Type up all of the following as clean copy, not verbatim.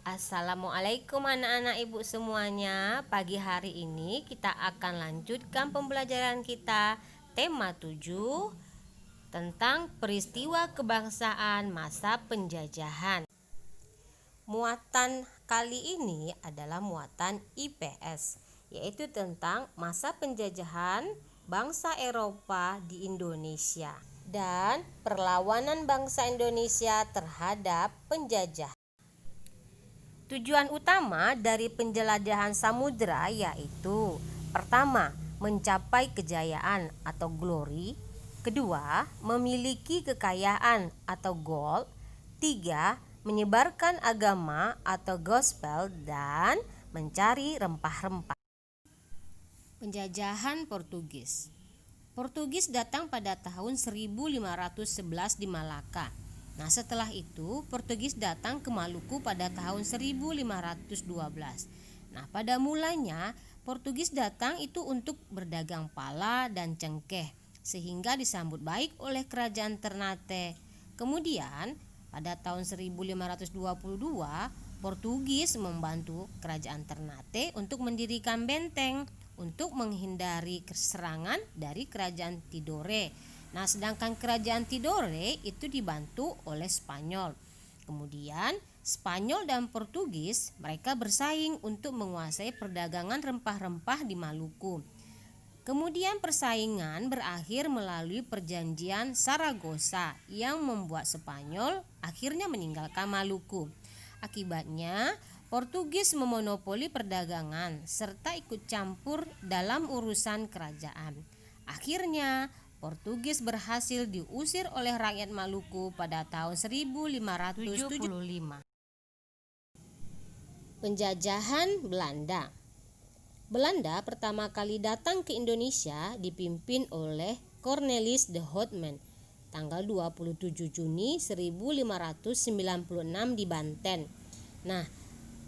Assalamualaikum anak-anak ibu semuanya. Pagi hari ini kita akan lanjutkan pembelajaran kita tema 7 tentang peristiwa kebangsaan masa penjajahan. Muatan kali ini adalah muatan IPS, yaitu tentang masa penjajahan bangsa Eropa di Indonesia dan perlawanan bangsa Indonesia terhadap penjajah. Tujuan utama dari penjelajahan samudera yaitu: pertama, mencapai kejayaan atau glory; kedua, memiliki kekayaan atau gold; tiga, menyebarkan agama atau gospel; dan mencari rempah-rempah. Penjajahan Portugis. Portugis datang pada tahun 1511 di Malaka. Nah, setelah itu Portugis datang ke Maluku pada tahun 1512. Nah, pada mulanya Portugis datang itu untuk berdagang pala dan cengkeh, sehingga disambut baik oleh kerajaan Ternate. Kemudian pada tahun 1522 Portugis membantu kerajaan Ternate untuk mendirikan benteng untuk menghindari serangan dari kerajaan Tidore. Nah, sedangkan kerajaan Tidore itu dibantu oleh Spanyol. Kemudian Spanyol dan Portugis mereka bersaing untuk menguasai perdagangan rempah-rempah di Maluku. Kemudian persaingan berakhir melalui perjanjian Saragossa yang membuat Spanyol akhirnya meninggalkan Maluku. Akibatnya Portugis memonopoli perdagangan serta ikut campur dalam urusan kerajaan. Akhirnya Portugis berhasil diusir oleh rakyat Maluku pada tahun 1575. Penjajahan Belanda. Belanda pertama kali datang ke Indonesia dipimpin oleh Cornelis de Houtman tanggal 27 Juni 1596 di Banten. Nah,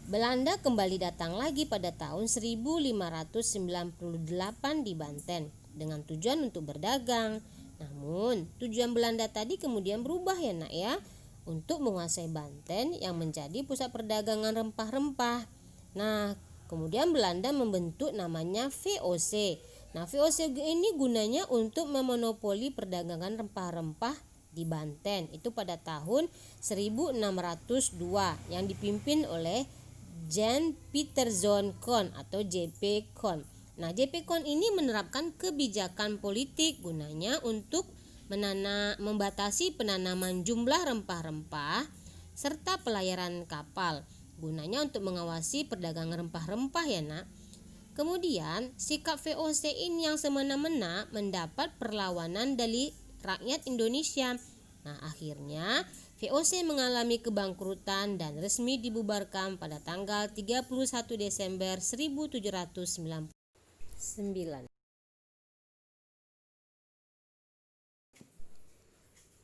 Belanda kembali datang lagi pada tahun 1598 di Banten dengan tujuan untuk berdagang. Namun tujuan Belanda tadi kemudian berubah ya nak ya, untuk menguasai Banten yang menjadi pusat perdagangan rempah-rempah. Nah, kemudian Belanda membentuk namanya VOC. Nah, VOC ini gunanya untuk memonopoli perdagangan rempah-rempah di Banten itu pada tahun 1602 yang dipimpin oleh Jan Pieterszoon Koen atau JP Koen. Nah, JP Koen ini menerapkan kebijakan politik gunanya untuk membatasi penanaman jumlah rempah-rempah serta pelayaran kapal, gunanya untuk mengawasi perdagangan rempah-rempah ya nak. Kemudian sikap VOC ini yang semena-mena mendapat perlawanan dari rakyat Indonesia. Nah, akhirnya VOC mengalami kebangkrutan dan resmi dibubarkan pada tanggal 31 Desember 1799.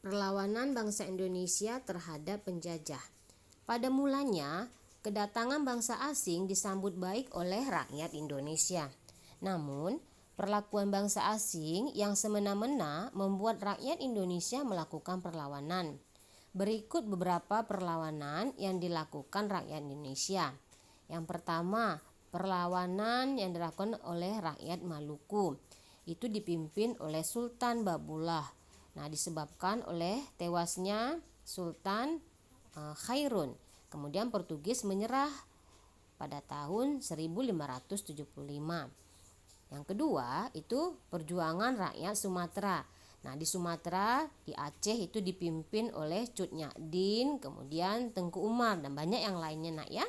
Perlawanan bangsa Indonesia terhadap penjajah. Pada mulanya, kedatangan bangsa asing disambut baik oleh rakyat Indonesia. Namun, perlakuan bangsa asing yang semena-mena membuat rakyat Indonesia melakukan perlawanan. Berikut beberapa perlawanan yang dilakukan rakyat Indonesia. Yang pertama, perlawanan yang dilakukan oleh rakyat Maluku. Itu dipimpin oleh Sultan Babullah. Nah, disebabkan oleh tewasnya Sultan Khairun. Kemudian Portugis menyerah pada tahun 1575. Yang kedua itu perjuangan rakyat Sumatera. Nah, di Sumatera, di Aceh itu dipimpin oleh Cut Nyadin, kemudian Tengku Umar dan banyak yang lainnya nak ya.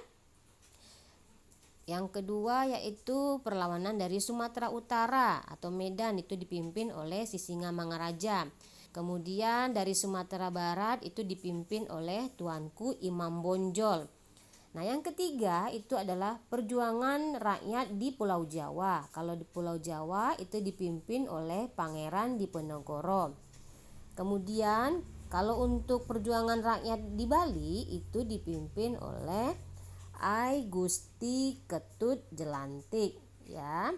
Yang kedua yaitu perlawanan dari Sumatera Utara atau Medan, itu dipimpin oleh Sisingamangaraja. Kemudian dari Sumatera Barat itu dipimpin oleh Tuanku Imam Bonjol. Nah, yang ketiga itu adalah perjuangan rakyat di Pulau Jawa. Kalau di Pulau Jawa itu dipimpin oleh Pangeran Diponegoro. Kemudian kalau untuk perjuangan rakyat di Bali itu dipimpin oleh Ai Gusti Ketut Jelantik ya.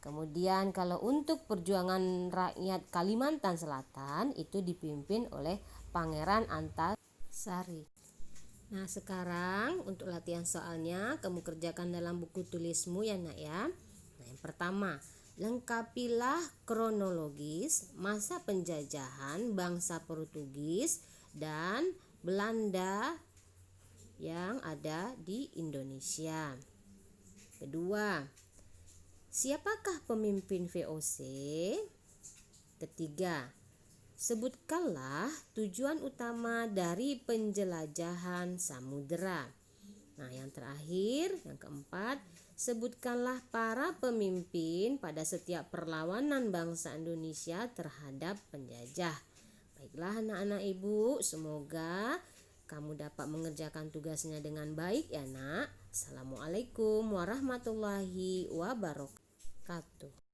Kemudian kalau untuk perjuangan rakyat Kalimantan Selatan itu dipimpin oleh Pangeran Antasari. Nah, sekarang untuk latihan soalnya kamu kerjakan dalam buku tulismu ya nak ya. Nah, yang pertama, lengkapilah kronologis masa penjajahan bangsa Portugis dan Belanda yang ada di Indonesia. Kedua, siapakah pemimpin VOC? Ketiga, sebutkanlah tujuan utama dari penjelajahan samudera. Nah, yang terakhir, yang keempat, sebutkanlah para pemimpin pada setiap perlawanan bangsa Indonesia terhadap penjajah. Baiklah anak-anak ibu, semoga kamu dapat mengerjakan tugasnya dengan baik ya nak. Assalamualaikum warahmatullahi wabarakatuh.